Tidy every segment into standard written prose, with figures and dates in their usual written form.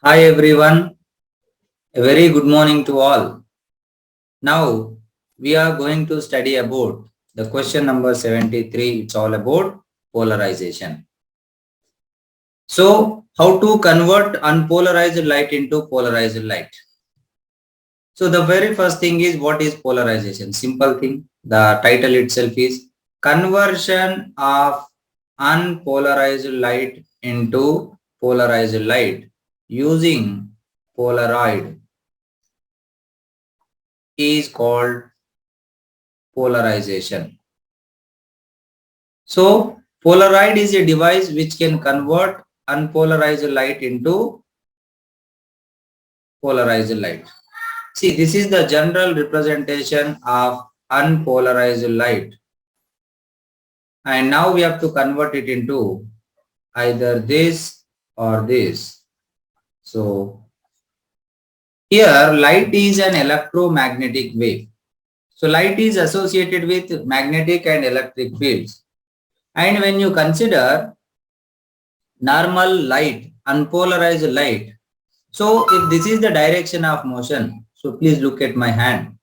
Hi everyone, a very good morning to all. Now we are going to study about the question number 73. It's all about polarization. So how to convert unpolarized light into polarized light? So the very first thing is, what is polarization? Simple thing. The title itself is conversion of unpolarized light into polarized light using Polaroid is called polarization. So Polaroid is a device which can convert unpolarized light into polarized light. See, this is the general representation of unpolarized light. And now we have to convert it into either this or this. So here light is an electromagnetic wave. So light is associated with magnetic and electric fields. And when you consider normal light, unpolarized light. So if this is the direction of motion, so please look at my hand.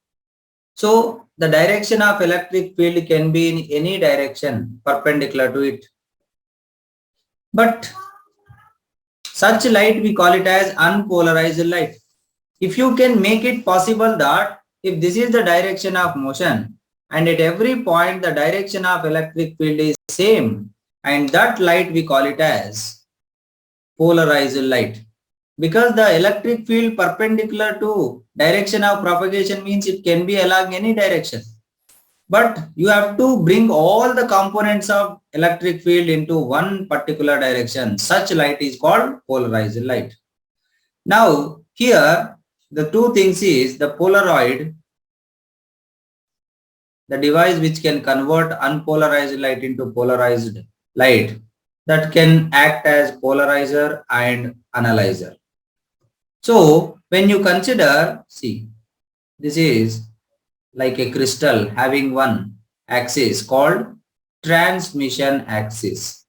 So the direction of electric field can be in any direction perpendicular to it. But such light we call it as unpolarized light. If you can make it possible that if this is the direction of motion and at every point the direction of electric field is same, and that light we call it as polarized light, because the electric field perpendicular to direction of propagation means it can be along any direction, but you have to bring all the components of electric field into one particular direction. Such light is called polarized light. Now here the two things is the Polaroid, the device which can convert unpolarized light into polarized light, that can act as polarizer and analyzer. So when you consider, see, this is like a crystal having one axis called transmission axis.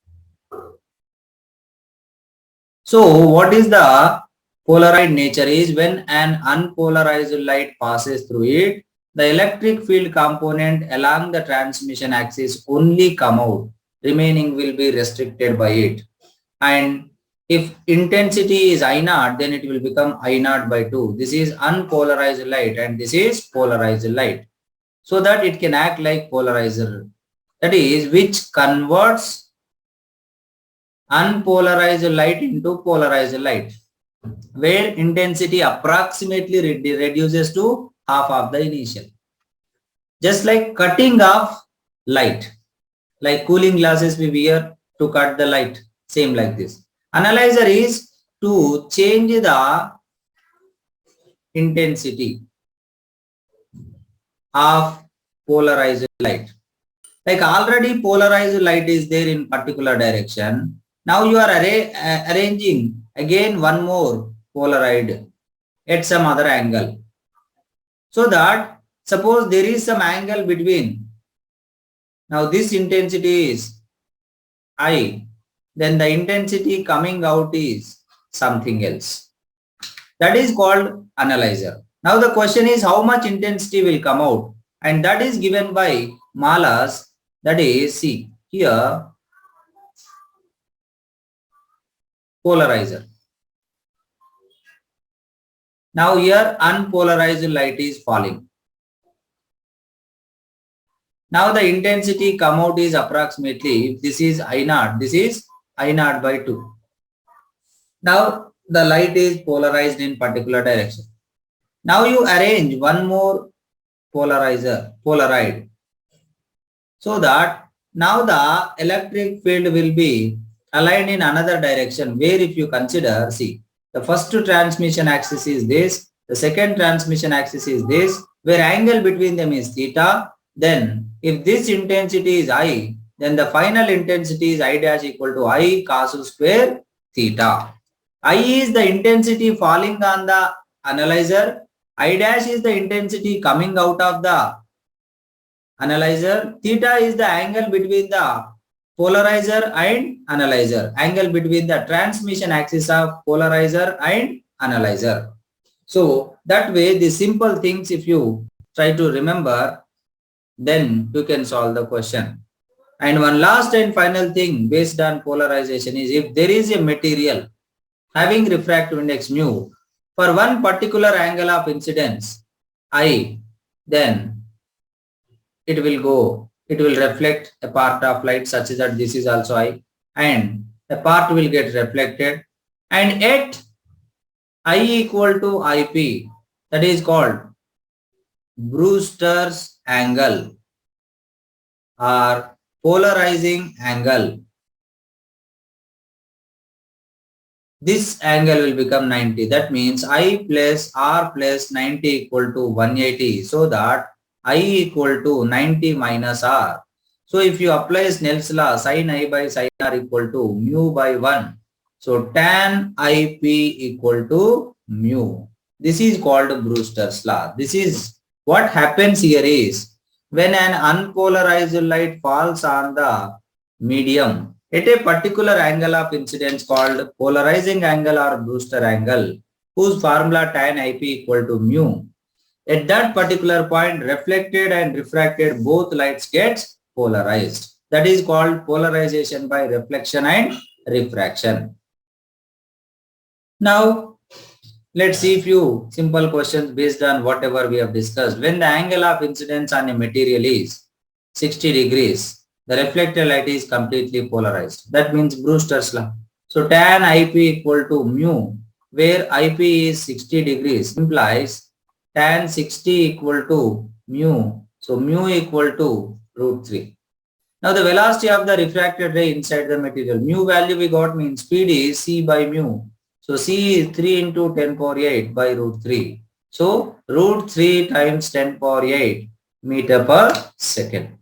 So what is the Polaroid nature is, when an unpolarized light passes through it, the electric field component along the transmission axis only come out, remaining will be restricted by it. And if intensity is I naught, then it will become I naught by 2. This is unpolarized light and this is polarized light. So that it can act like polarizer. That is, which converts unpolarized light into polarized light, where intensity approximately reduces to half of the initial. Just like cutting off light, like cooling glasses we wear to cut the light, same like this. Analyzer is to change the intensity of polarized light. Like already polarized light is there in particular direction. Now you are arranging again one more Polaroid at some other angle. So that suppose there is some angle between. Now this intensity is I. Then the intensity coming out is something else. That is called analyzer. Now the question is, how much intensity will come out, and that is given by malas. That is, see here, polarizer. Now here unpolarized light is falling. Now the intensity come out is approximately, if this is I naught, this is I naught by 2. Now the light is polarized in particular direction. Now you arrange one more Polaroid, so that now the electric field will be aligned in another direction, where if you consider, see, the first transmission axis is this, the second transmission axis is this, where angle between them is theta. Then if this intensity is I, then the final intensity is I dash equal to I cos square theta. I is the intensity falling on the analyzer, I dash is the intensity coming out of the analyzer, theta is the angle between the polarizer and analyzer. Angle between the transmission axis of polarizer and analyzer. So that way the simple things if you try to remember, then you can solve the question. And one last and final thing based on polarization is if there is a material having refractive index mu for one particular angle of incidence I, then it will reflect a part of light such that this is also I and a part will get reflected and at I equal to IP, that is called Brewster's angle or polarizing angle. This angle will become 90. That means I plus R plus 90 equal to 180. So that I equal to 90 minus R. So if you apply Snell's law, sin I by sin R equal to mu by 1. So tan IP equal to mu. This is called Brewster's law. This is what happens here is when an unpolarized light falls on the medium at a particular angle of incidence called polarizing angle or Brewster angle, whose formula tan IP equal to mu. At that particular point, reflected and refracted both lights gets polarized. That is called polarization by reflection and refraction. Now, let's see a few simple questions based on whatever we have discussed. When the angle of incidence on a material is 60 degrees, the reflected light is completely polarized. That means Brewster's law. So tan IP equal to mu, where IP is 60 degrees, implies tan 60 equal to mu. So mu equal to root 3. Now the velocity of the refracted ray inside the material. Mu value we got means speed is c by mu. So c is 3 into 10 power 8 by root 3. So root 3 times 10 power 8 meter per second.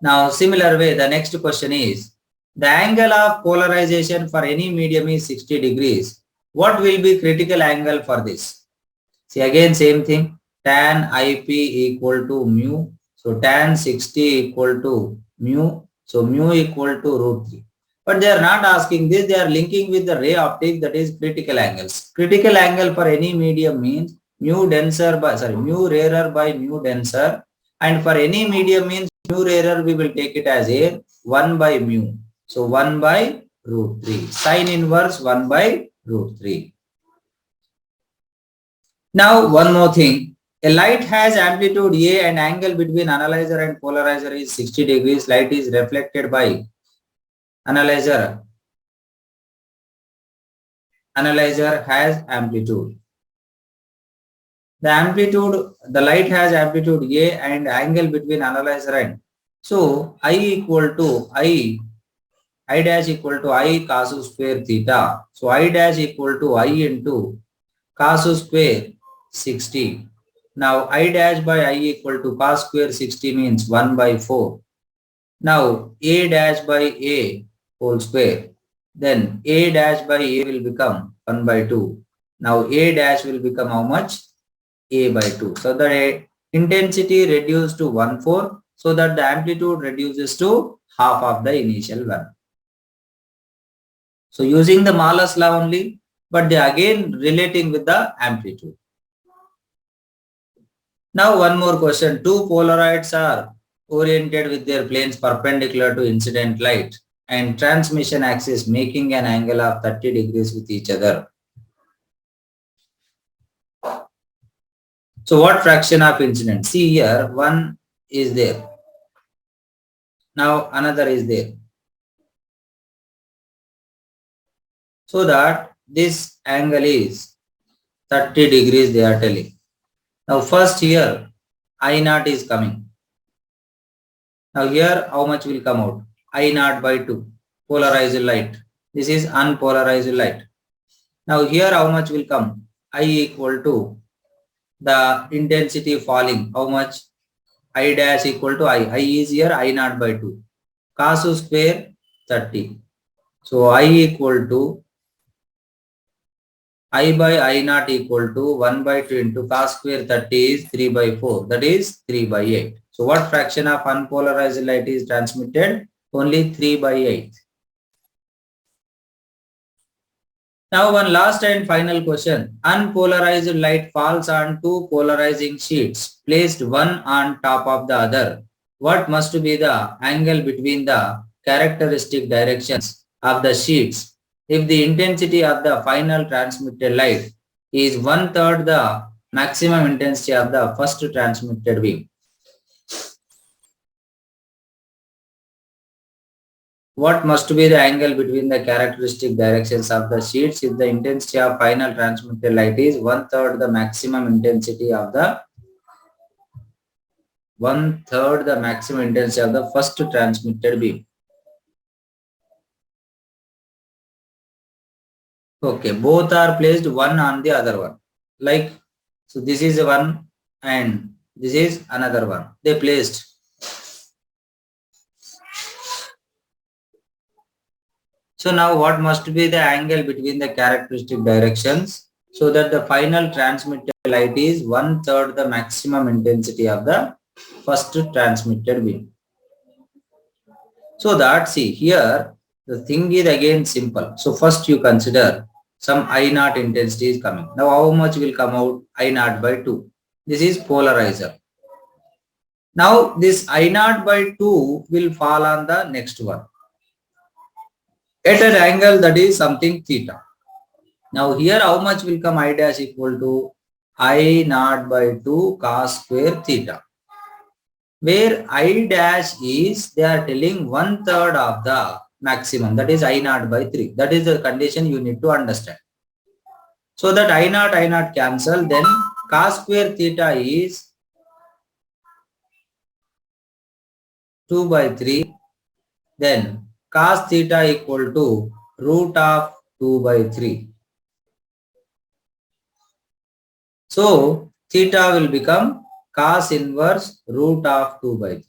Now similar way, the next question is, the angle of polarization for any medium is 60 degrees. What will be critical angle for this? See again same thing, tan IP equal to mu. So tan 60 equal to mu. So mu equal to root 3. But they are not asking this, they are linking with the ray optics, that is critical angles. Critical angle for any medium means mu rarer by mu denser, and for any medium means mu rarer we will take it as a 1 by mu. So 1 by root 3. Sin inverse 1 by root 3. Now one more thing. A light has amplitude A and angle between analyzer and polarizer is 60 degrees. Light is reflected by analyzer. Analyzer has amplitude. The light has amplitude A and angle between analyzer and. So I dash equal to I cos square theta. So I dash equal to I into cos square 60. Now I dash by I equal to cos square 60 means 1 by 4. Now A dash by A whole square. Then A dash by A will become 1 by 2. Now A dash will become how much? A by 2. So the intensity reduced to 1/4, so that the amplitude reduces to half of the initial one. So using the Malus law only, but they again relating with the amplitude. Now one more question. Two polarites are oriented with their planes perpendicular to incident light and transmission axis making an angle of 30 degrees with each other. So what fraction of incident? See here, one is there. Now another is there. So that this angle is 30 degrees they are telling. Now first here I naught is coming. Now here how much will come out? I naught by 2. Polarized light. This is unpolarized light. Now here how much will come? I equal to the intensity falling. How much? I dash equal to I. I is here I naught by 2. Cos square 30. So I equal to I by I naught equal to 1 by 2 into cos square 30 is 3 by 4. That is 3 by 8. So what fraction of unpolarized light is transmitted? Only 3/8. Now one last and final question. Unpolarized light falls on two polarizing sheets placed one on top of the other. What must be the angle between the characteristic directions of the sheets if the intensity of the final transmitted light is one-third the maximum intensity of the first transmitted beam? What must be the angle between the characteristic directions of the sheets if the intensity of final transmitted light is one-third the maximum intensity of the first transmitted beam? Okay, both are placed one on the other one. Like, so this is one and this is another one. They placed. So now what must be the angle between the characteristic directions so that the final transmitted light is one-third the maximum intensity of the first transmitted beam? So that, see here, the thing is again simple. So first you consider some I naught intensity is coming. Now how much will come out? I naught by 2. This is polarizer. Now this I naught by 2 will fall on the next one at an angle that is something theta. Now here how much will come? I dash equal to I naught by 2 cos square theta, where I dash is, they are telling one-third of the maximum, that is I naught by 3. That is the condition you need to understand. So that I naught cancel, then cos square theta is 2 by 3, then cos theta equal to root of 2 by 3. So theta will become cos inverse root of 2 by 3.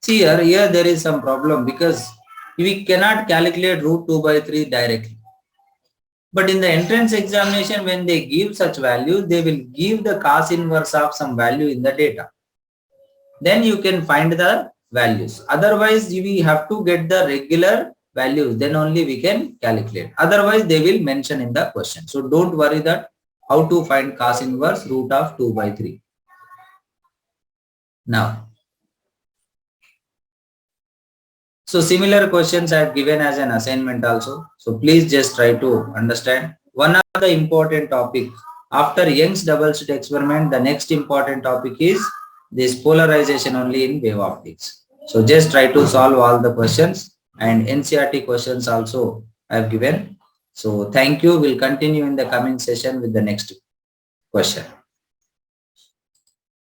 See here there is some problem because we cannot calculate root 2 by 3 directly. But in the entrance examination, when they give such values, they will give the cos inverse of some value in the data. Then you can find the values. Otherwise, we have to get the regular values. Then only we can calculate. Otherwise, they will mention in the question. So don't worry that how to find cos inverse root of 2 by 3. Now, so similar questions I have given as an assignment also. So please just try to understand. One of the important topic after Young's double slit experiment, the next important topic is this polarization only in wave optics. So just try to solve all the questions, and NCERT questions also I have given. So thank you. We'll continue in the coming session with the next question.